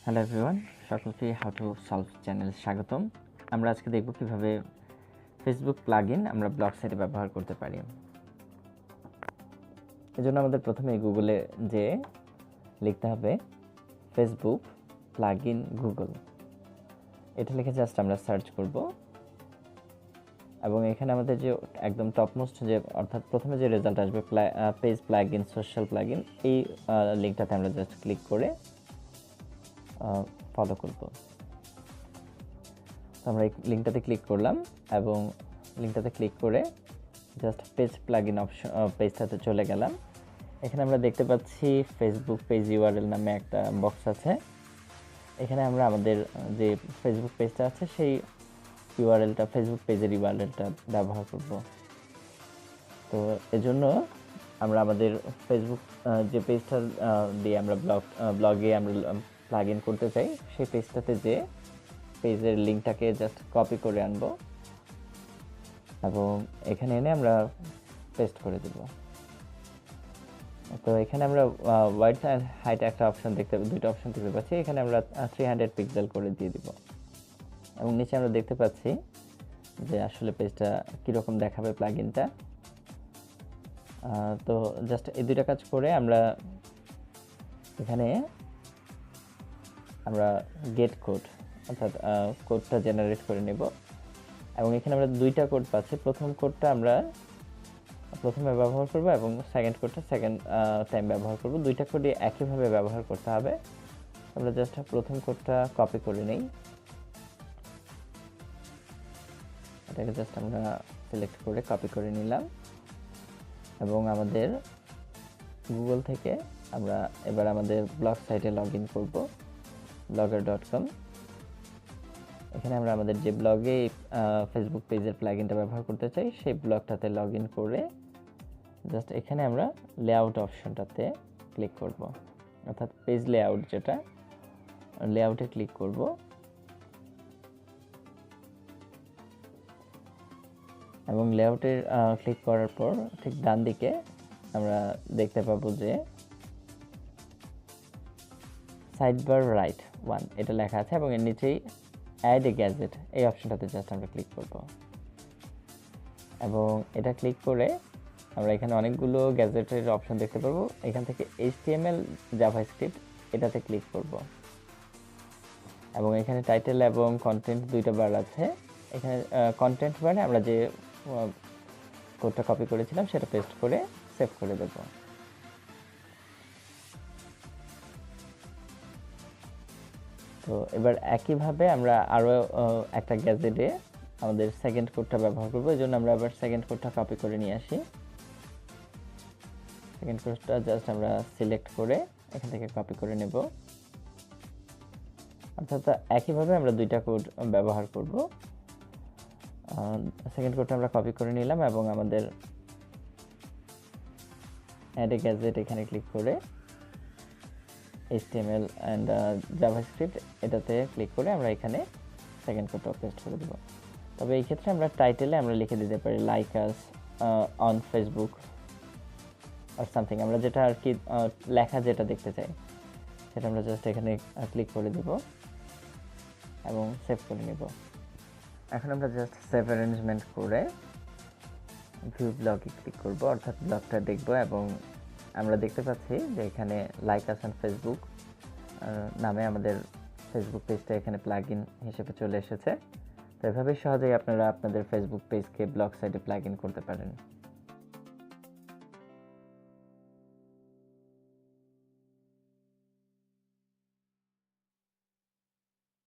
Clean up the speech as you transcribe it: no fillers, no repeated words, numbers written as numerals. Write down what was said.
Hello everyone, সকলকে how to solve channel স্বাগতম। আমরা আজকে দেখব কিভাবে ফেসবুক প্লাগইন আমরা ব্লগ সাইটে ব্যবহার করতে পারি। এজন্য আমাদের প্রথমে গুগলে যে লিখতে হবে ফেসবুক প্লাগইন গুগল। এটা লিখে জাস্ট আমরা সার্চ করব এবং এখানে আমাদের যে একদম টপমোস্ট যে অর্থাৎ প্রথমে যে রেজাল্ট আসবে পেজ প্লাগইন সোশ্যাল প্লাগইন, এই লিঙ্কটাতে আমরা জাস্ট ক্লিক করে ফলো করব। তো আমরা এই লিঙ্কটাতে ক্লিক করলাম এবং লিঙ্কটাতে ক্লিক করে জাস্ট পেজ প্লাগইন অপশন পেজটাতে চলে গেলাম। এখানে আমরা দেখতে পাচ্ছি ফেসবুক পেজ ইউআরএল নামে একটা বক্স আছে। এখানে আমরা আমাদের যে ফেসবুক পেজটা আছে সেই ইউআরএলটা, ফেসবুক পেজের ইউআরএলটা ব্যবহার করব। তো এজন্য আমরা আমাদের ফেসবুক যে পেজটা দিয়ে আমরা ব্লগে আমরা প্লাগইন করতে চাই সেই পেজটাতে যে পেজের লিঙ্কটাকে জাস্ট কপি করে আনবো এবং এখানে এনে আমরা পেস্ট করে দেব। তো এখানে আমরা ওয়াইড অ্যান্ড হাইট একটা অপশন দুইটা অপশন দেখতে পাচ্ছি। এখানে আমরা 300 পিক্সেল করে দিয়ে দিব এবং নিচে আমরা দেখতে পাচ্ছি যে আসলে পেজটা কীরকম দেখাবে প্লাগইনটা। তো জাস্ট এই দুইটা কাজ করে আমরা এখানে গেট কোড অর্থাৎ কোডটা জেনারেট করে নেব এবং এখানে আমরা দুইটা কোড পাচ্ছি। প্রথম কোডটা আমরা প্রথমে ব্যবহার করব এবং সেকেন্ড কোডটা সেকেন্ড টাইম ব্যবহার করব। দুইটা কোডই একইভাবে ব্যবহার করতে হবে। আমরা জাস্ট প্রথম কোডটা কপি করে নেই, এটাকে জাস্ট আমরা সিলেক্ট করে কপি করে নিলাম এবং আমাদের গুগল থেকে আমরা এবার আমাদের ব্লগ সাইটে লগ ইন করব, blogger.com। এখানে আমরা আমাদের যে ব্লগে ফেসবুক পেজের প্লাগইনটা ব্যবহার করতে চাই সেই ব্লগটাতে লগ ইন করে জাস্ট এখানে আমরা লেআউট অপশনটাতে ক্লিক করব, অর্থাৎ পেজ লেআউট যেটা, লেআউটে ক্লিক করব এবং লেআউটে ক্লিক করার পর ঠিক ডান দিকে আমরা দেখতে পাবো যে সাইডবার রাইট 1 এটা লেখা আছে এবং এর নিচেই অ্যাড এ গ্যাজেট এই অপশনটাতে জাস্ট আমরা ক্লিক করব এবং এটা ক্লিক করে আমরা এখানে অনেকগুলো গ্যাজেটের অপশন দেখতে পাবো। এখান থেকে HTML জাভাস্ক্রিপ্ট এটাতে ক্লিক করব এবং এখানে টাইটেল এবং কন্টেন্ট দুইটা বার আছে। এখানে কন্টেন্ট বারে আমরা যে কোডটা কপি করেছিলাম সেটা পেস্ট করে সেভ করে দেব। তো এবার একইভাবে আমরা আরও একটা গ্যাজেটে আমাদের সেকেন্ড কোডটা ব্যবহার করব। এই জন্য আমরা আবার সেকেন্ড কোডটা কপি করে নিয়ে আসি। সেকেন্ড কোডটা জাস্ট আমরা সিলেক্ট করে এখান থেকে কপি করে নেব। অর্থাৎ একইভাবে আমরা দুইটা কোড ব্যবহার করব। সেকেন্ড কোডটা আমরা কপি করে নিলাম এবং আমাদের অ্যাড এ গ্যাজেট এখানে ক্লিক করে HTML অ্যান্ড জাভাস্ক্রিপ্ট এটাতে ক্লিক করে আমরা এখানে সেকেন্ড কোডটা পেস্ট করে দেব। তবে এই ক্ষেত্রে আমরা টাইটেলে আমরা লিখে দিতে পারি like us on Facebook or something. আমরা যেটা আর কি লেখা যেটা দেখতে চাই সেটা আমরা জাস্ট এখানে ক্লিক করে দেব এবং সেভ করে নেব। এখন আমরা জাস্ট সেভ অ্যারেঞ্জমেন্ট করে ভিউ ব্লগে ক্লিক করব, অর্থাৎ ব্লগটা দেখব এবং আমরা দেখতে পাচ্ছি যে এখানে লাইক আস অন ফেসবুক নামে আমাদের ফেসবুক পেজটা এখানে প্লাগইন হিসেবে চলে এসেছে। তো এভাবেই সহজেই আপনারা আপনাদের ফেসবুক পেজকে ব্লগ সাইটে প্লাগইন করতে পারেন।